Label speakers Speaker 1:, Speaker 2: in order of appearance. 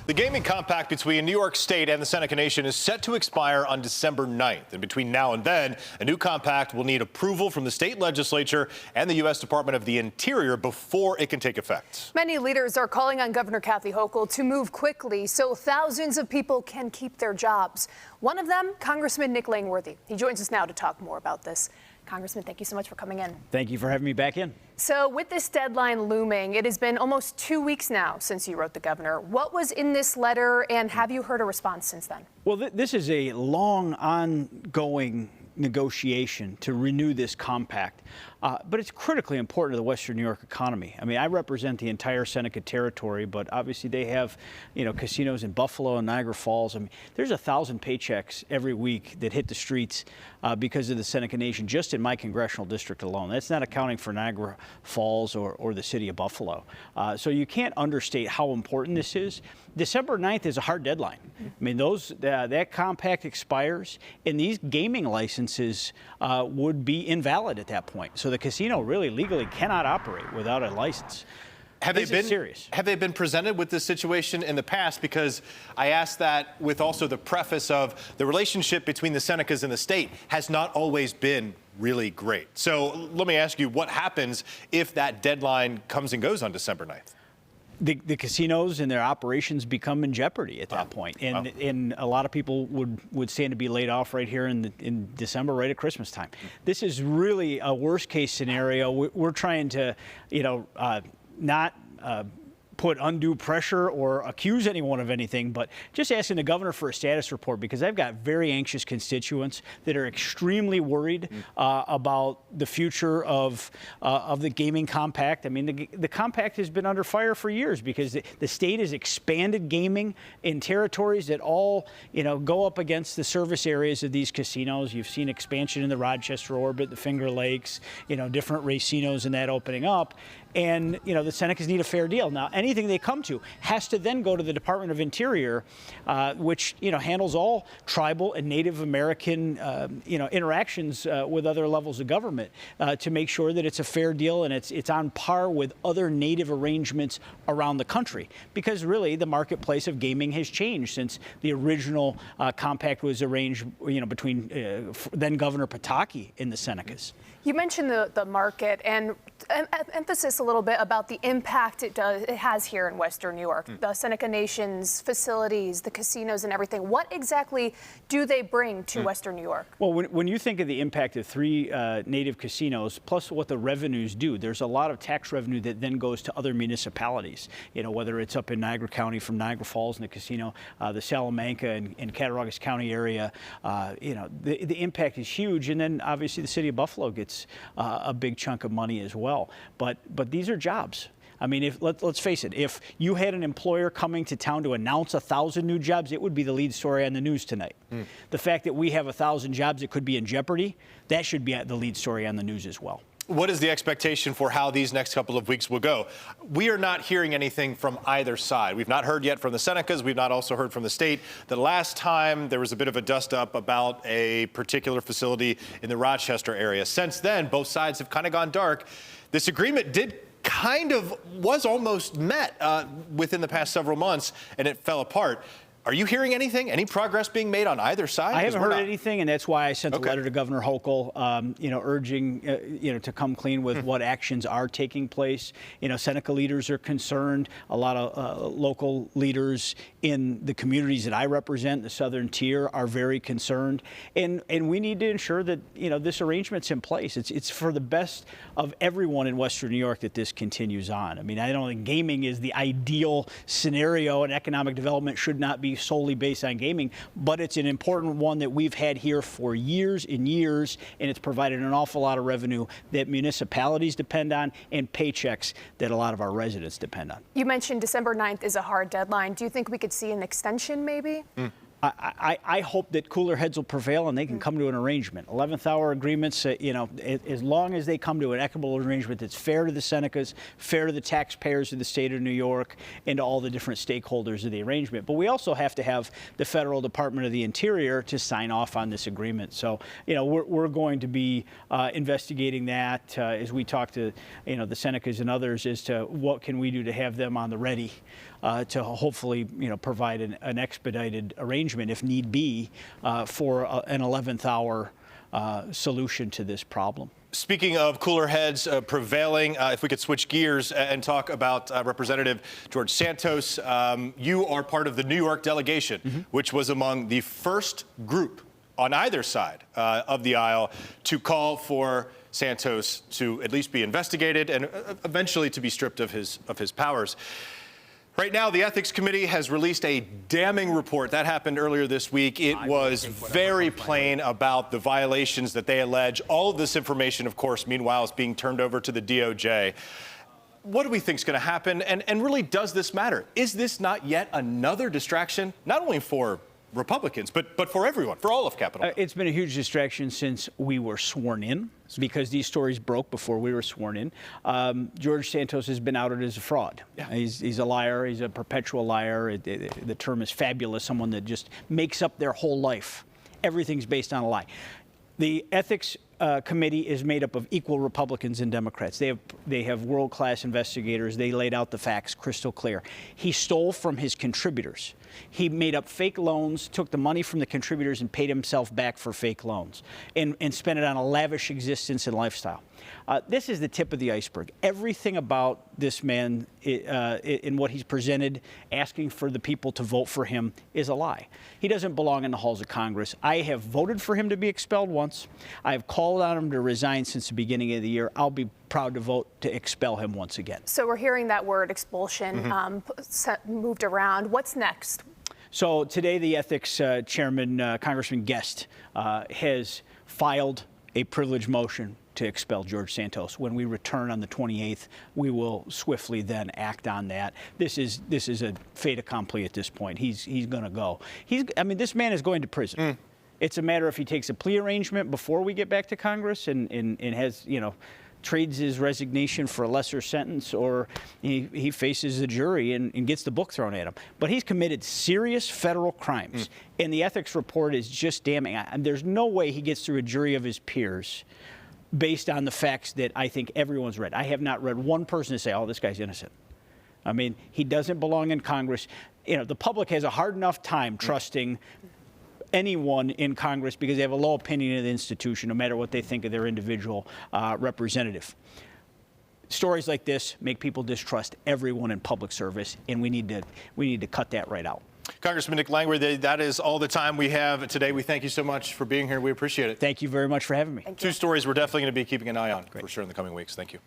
Speaker 1: The gaming compact between New York State and the Seneca Nation is set to expire on December 9th. And between now and then, a new compact will need approval from the state legislature and the U.S. Department of the Interior before it can take effect.
Speaker 2: Many leaders are calling on Governor Kathy Hochul to move quickly so thousands of people can keep their jobs. One of them, Congressman Nick Langworthy. He joins us now to talk more about this. Congressman, thank you so much for coming in.
Speaker 3: Thank you for having me back in.
Speaker 2: So with this deadline looming, it has been almost 2 weeks now since you wrote the governor. What was in this letter, and have you heard a response since then?
Speaker 3: Well, this is a long ongoing negotiation to renew this compact, but it's critically important to the Western New York economy. I mean, I represent the entire Seneca territory, but obviously they have, casinos in Buffalo and Niagara Falls. I mean, there's 1,000 paychecks every week that hit the streets because of the Seneca Nation, just in my congressional district alone. That's not accounting for Niagara Falls or the city of Buffalo. So you can't understate how important this is. December 9th is a hard deadline. I mean, that compact expires, and these gaming licenses would be invalid at that point. So the casino really legally cannot operate without a license.
Speaker 1: Have they been presented with this situation in the past? Because I asked that with also the preface of the relationship between the Senecas and the state has not always been really great. So let me ask you, what happens if that deadline comes and goes on December 9th?
Speaker 3: The casinos and their operations become in jeopardy at that point. And a lot of people would stand to be laid off right here in December, right at Christmas time. This is really a worst case scenario. We're trying to, not put undue pressure or accuse anyone of anything, but just asking the governor for a status report, because I've got very anxious constituents that are extremely worried about the future of the gaming compact. I mean, the compact has been under fire for years because the state has expanded gaming in territories that all, go up against the service areas of these casinos. You've seen expansion in the Rochester orbit, the Finger Lakes, different racinos and that opening up. And, the Senecas need a fair deal. Now, anything they come to has to then go to the Department of Interior, which, handles all tribal and Native American, interactions with other levels of government to make sure that it's a fair deal and it's on par with other Native arrangements around the country. Because really, the marketplace of gaming has changed since the original compact was arranged, between then Governor Pataki and the Senecas.
Speaker 2: You mentioned the market and emphasis a little bit about the impact it has here in Western New York. The Seneca Nation's facilities, the casinos and everything. What exactly do they bring to Western New York? Well,
Speaker 3: when you think of the impact of 3 native casinos, plus what the revenues do, there's a lot of tax revenue that then goes to other municipalities. Whether it's up in Niagara County from Niagara Falls and the casino, the Salamanca and Cattaraugus County area, the impact is huge. And then obviously the city of Buffalo gets a big chunk of money as well. But these are jobs. I mean, let's face it, if you had an employer coming to town to announce 1,000 new jobs, it would be the lead story on the news tonight. The fact that we have 1,000 jobs that could be in jeopardy, that should be the lead story on the news as well.
Speaker 1: What is the expectation for how these next couple of weeks will go? We are not hearing anything from either side. We've not heard yet from the Senecas. We've not also heard from the state. The last time there was a bit of a dust up about a particular facility in the Rochester area. Since then, both sides have kind of gone dark. This agreement was almost met within the past several months, and it fell apart. Are you hearing anything? Any progress being made on either side?
Speaker 3: I haven't heard anything, and that's why I sent a letter to Governor Hochul, urging, to come clean with what actions are taking place. Seneca leaders are concerned. A lot of local leaders in the communities that I represent, the Southern Tier, are very concerned. And we need to ensure that, this arrangement's in place. It's for the best of everyone in Western New York that this continues on. I mean, I don't think gaming is the ideal scenario, and economic development should not be solely based on gaming, but it's an important one that we've had here for years and years, and it's provided an awful lot of revenue that municipalities depend on and paychecks that a lot of our residents depend on.
Speaker 2: You mentioned December 9th is a hard deadline. Do you think we could see an extension maybe?
Speaker 3: I hope that cooler heads will prevail and they can come to an arrangement. 11th hour agreements, as long as they come to an equitable arrangement that's fair to the Senecas, fair to the taxpayers of the state of New York, and to all the different stakeholders of the arrangement. But we also have to have the Federal Department of the Interior to sign off on this agreement. So, we're going to be investigating that as we talk to, the Senecas and others as to what can we do to have them on the ready to hopefully, provide an expedited arrangement, if need be, for an 11th hour solution to this problem.
Speaker 1: Speaking of cooler heads prevailing, if we could switch gears and talk about Representative George Santos. You are part of the New York delegation, which was among the first group on either side of the aisle to call for Santos to at least be investigated and eventually to be stripped of his powers. Right now, the Ethics Committee has released a damning report. That happened earlier this week. It was very plain about the violations that they allege. All of this information, of course, meanwhile, is being turned over to the DOJ. What do we think is going to happen? And really, does this matter? Is this not yet another distraction, not only for Republicans, but for everyone, for all of Capitol Hill?
Speaker 3: It's been a huge distraction since we were sworn in, because these stories broke before we were sworn in. George Santos has been outed as a fraud. Yeah. He's a liar. He's a perpetual liar. The term is fabulous, someone that just makes up their whole life. Everything's based on a lie. The Ethics Committee is made up of equal Republicans and Democrats. They have world-class investigators. They laid out the facts crystal clear. He stole from his contributors. He made up fake loans, took the money from the contributors and paid himself back for fake loans, and spent it on a lavish existence and lifestyle. This is the tip of the iceberg. Everything about this man in what he's presented, asking for the people to vote for him, is a lie. He doesn't belong in the halls of Congress. I have voted for him to be expelled once. I have called on him to resign since the beginning of the year. I'll be proud to vote to expel him once again.
Speaker 2: So we're hearing that word expulsion moved around. What's next?
Speaker 3: So today, the ethics chairman, Congressman Guest, has filed a privilege motion to expel George Santos. When we return on the 28th, we will swiftly then act on that. This is a fait accompli at this point. He's going to go. This man is going to prison. It's a matter if he takes a plea arrangement before we get back to Congress and has, trades his resignation for a lesser sentence, or he faces a jury and gets the book thrown at him. But he's committed serious federal crimes, and the ethics report is just damning. There's no way he gets through a jury of his peers based on the facts that I think everyone's read. I have not read one person to say, oh, this guy's innocent. He doesn't belong in Congress. The public has a hard enough time trusting anyone in Congress because they have a low opinion of the institution, no matter what they think of their individual representative. Stories like this make people distrust everyone in public service, and we need to cut that right out.
Speaker 1: Congressman Nick Langworthy, that is all the time we have today. We thank you so much for being here. We appreciate it.
Speaker 3: Thank you very much for having me.
Speaker 1: Two stories we're definitely going to be keeping an eye on for sure in the coming weeks. Thank you.